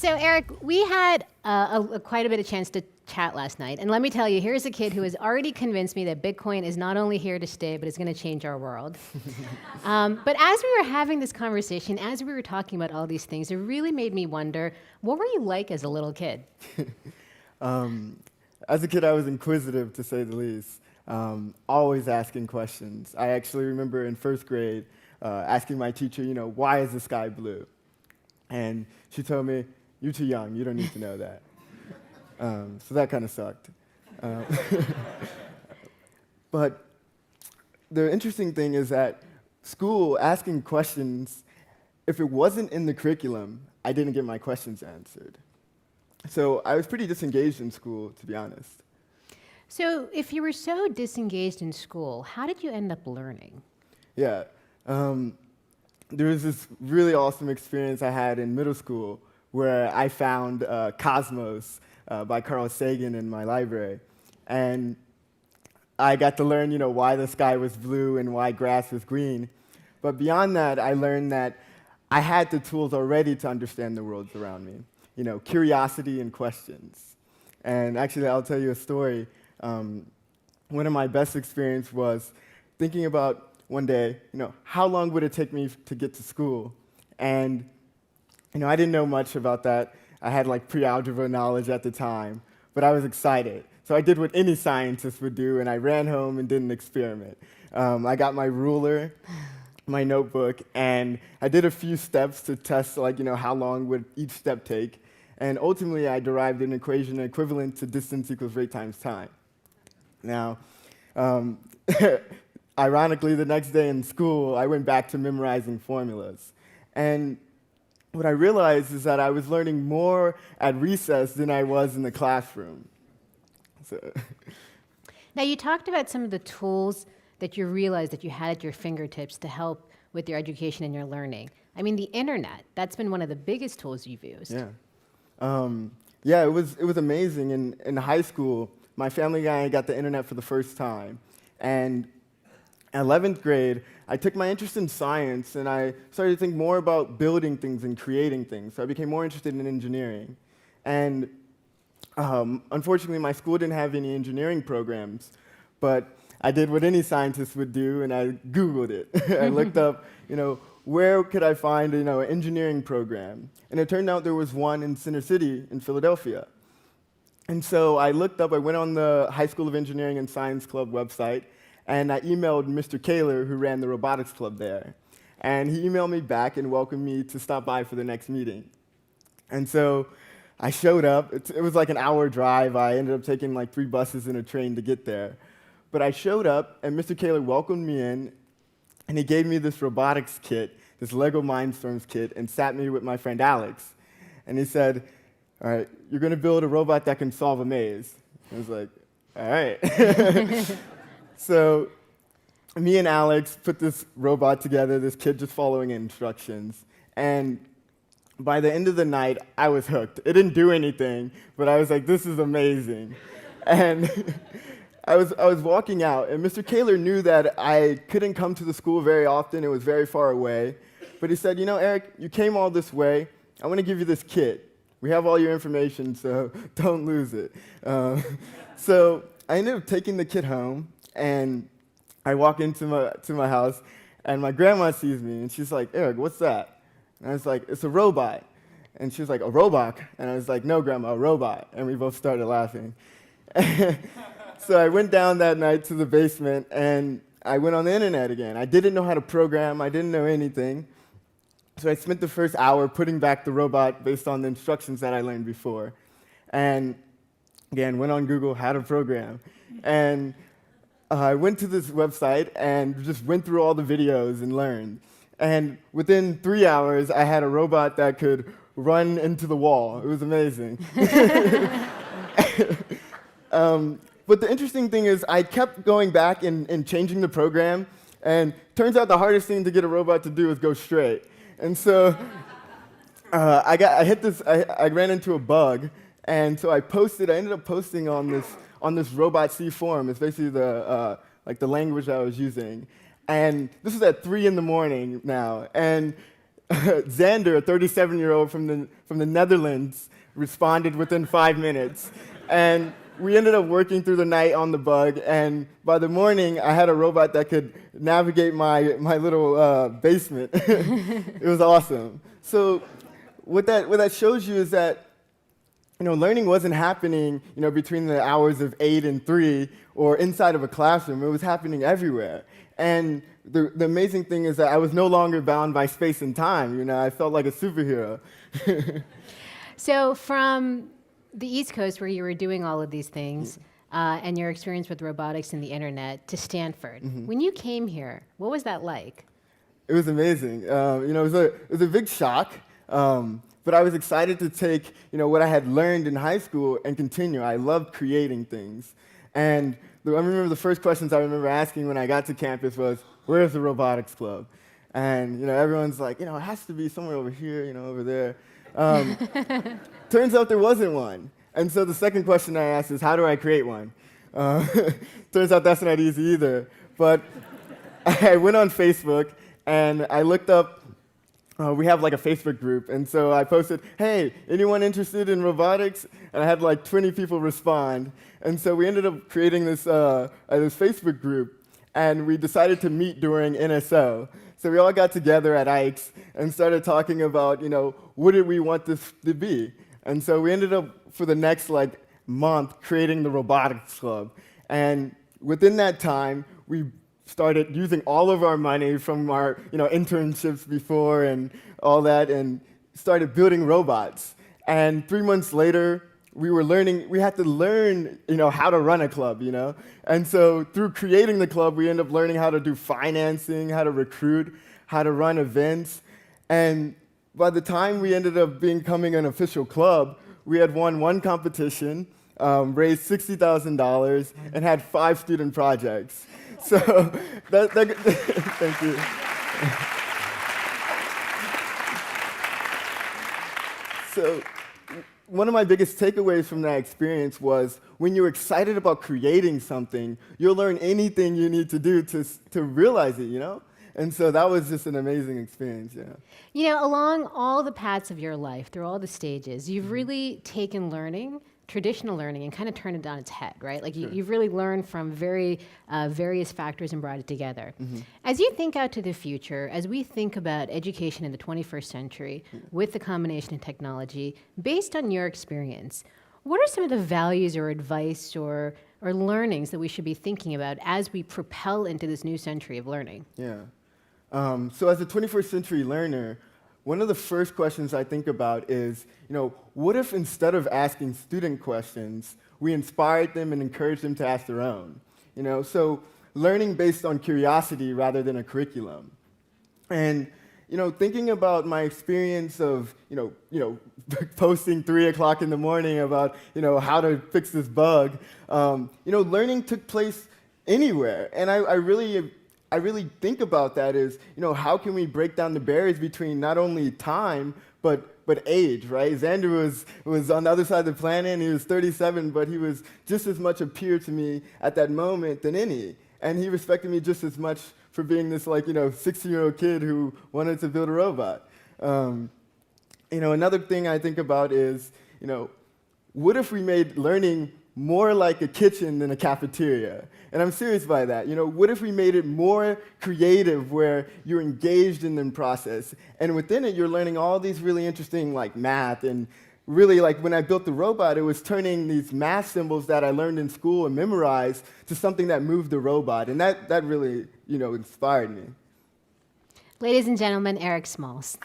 So, Eric, we had quite a bit of chance to chat last night. And let me tell you, here's a kid who has already convinced me that Bitcoin is not only here to stay, but it's going to change our world. But as we were having this conversation, as we were talking about all these things, it really made me wonder, what were you like as a little kid? As a kid, I was inquisitive, to say the least, always asking questions. I actually remember in first grade asking my teacher, why is the sky blue? And she told me, you're too young, you don't need to know that. So that kind of sucked. But the interesting thing is that school, asking questions, if it wasn't in the curriculum, I didn't get my questions answered. So I was pretty disengaged in school, to be honest. So if you were so disengaged in school, how did you end up learning? Yeah. There was this really awesome experience I had in middle school where I found Cosmos by Carl Sagan in my library. And I got to learn, why the sky was blue and why grass was green. But beyond that, I learned that I had the tools already to understand the world around me. Curiosity and questions. And actually, I'll tell you a story. One of my best experiences was thinking about one day, how long would it take me to get to school? And, I didn't know much about that. I had pre-algebra knowledge at the time, but I was excited. So I did what any scientist would do, and I ran home and did an experiment. I got my ruler, my notebook, and I did a few steps to test, how long would each step take. And ultimately, I derived an equation equivalent to distance equals rate times time. Now, ironically, the next day in school, I went back to memorizing formulas. And what I realized is that I was learning more at recess than I was in the classroom. So Now, you talked about some of the tools that you realized that you had at your fingertips to help with your education and your learning. I mean, the internet, that's been one of the biggest tools you've used. Yeah. It was amazing. In high school, my family and I got the internet for the first time. And in 11th grade, I took my interest in science, and I started to think more about building things and creating things. So I became more interested in engineering. And unfortunately, my school didn't have any engineering programs, but I did what any scientist would do, and I Googled it. I looked up, where could I find an engineering program? And it turned out there was one in Center City in Philadelphia. And so I went on the High School of Engineering and Science Club website, and I emailed Mr. Kaler, who ran the robotics club there. And he emailed me back and welcomed me to stop by for the next meeting. And so I showed up. It was like an hour drive. I ended up taking 3 buses and a train to get there. But I showed up, and Mr. Kaler welcomed me in, and he gave me this robotics kit, this Lego Mindstorms kit, and sat me with my friend Alex. And he said, all right, you're going to build a robot that can solve a maze. I was like, all right. So me and Alex put this robot together, this kid just following instructions. And by the end of the night, I was hooked. It didn't do anything, but I was like, this is amazing. And I was walking out, and Mr. Kaler knew that I couldn't come to the school very often. It was very far away. But he said, Eric, you came all this way. I want to give you this kit. We have all your information, so don't lose it. So I ended up taking the kit home, and I walk into my house, and my grandma sees me, and she's like, Eric, what's that? And I was like, it's a robot. And she was like, a robot? And I was like, no, Grandma, a robot. And we both started laughing. So I went down that night to the basement, and I went on the internet again. I didn't know how to program. I didn't know anything. So I spent the first hour putting back the robot based on the instructions that I learned before. And again, went on Google, how to program. And I went to this website and just went through all the videos and learned. And within 3 hours, I had a robot that could run into the wall. It was amazing. But the interesting thing is I kept going back and changing the program, and turns out the hardest thing to get a robot to do is go straight. And so I ran into a bug, and so I ended up posting on this Robot C forum. It's basically the language I was using. And this was at 3 in the morning now, and Xander, a 37-year-old from the Netherlands, responded within 5 minutes. And we ended up working through the night on the bug, and by the morning, I had a robot that could navigate my little basement. It was awesome. So what that shows you is that learning wasn't happening between the hours of 8 and 3 or inside of a classroom. It was happening everywhere. And the amazing thing is that I was no longer bound by space and time. I felt like a superhero. So from the East Coast, where you were doing all of these things, and your experience with robotics and the internet, to Stanford, when you came here, what was that like? It was amazing. It was a big shock, but I was excited to take what I had learned in high school and continue. I loved creating things, and I remember the first questions I remember asking when I got to campus was, "Where's the robotics club?" And everyone's like, it has to be somewhere over here, over there. Turns out there wasn't one. And so the second question I asked is, how do I create one? Turns out that's not easy either. But I went on Facebook, and I looked up, we have like a Facebook group, and so I posted, "Hey, anyone interested in robotics?" And I had like 20 people respond. And so we ended up creating this Facebook group, and we decided to meet during NSO. So we all got together at Ike's and started talking about, what did we want this to be? And so we ended up, for the next month, creating the robotics club. And within that time, we started using all of our money from our internships before and all that, and started building robots. And 3 months later, we had to learn how to run a club. And so through creating the club, we ended up learning how to do financing, how to recruit, how to run events. And by the time we ended up becoming an official club, we had won one competition, raised $60,000, and had 5 student projects. So thank you. So one of my biggest takeaways from that experience was when you're excited about creating something, you'll learn anything you need to do to realize it, And so that was just an amazing experience, Along all the paths of your life, through all the stages, you've really taken learning, traditional learning, and kind of turned it on its head, right? Like you've really learned from very various factors and brought it together. As you think out to the future, as we think about education in the 21st century with the combination of technology, based on your experience, what are some of the values or advice or learnings that we should be thinking about as we propel into this new century of learning? Yeah. So as a 21st century learner, one of the first questions I think about is, what if instead of asking student questions, we inspired them and encouraged them to ask their own? So learning based on curiosity rather than a curriculum. And, thinking about my experience of, posting 3 o'clock in the morning about, how to fix this bug, learning took place anywhere. And I really think about that as, how can we break down the barriers between not only time, but age, right? Xander was on the other side of the planet, and he was 37, but he was just as much a peer to me at that moment than any. And he respected me just as much for being this 60-year-old kid who wanted to build a robot. Another thing I think about is, what if we made learning more like a kitchen than a cafeteria? And I'm serious by that. What if we made it more creative, where you're engaged in the process, and within it you're learning all these really interesting math, and really when I built the robot, it was turning these math symbols that I learned in school and memorized to something that moved the robot, and that really inspired me. Ladies and gentlemen, Eric Smalls.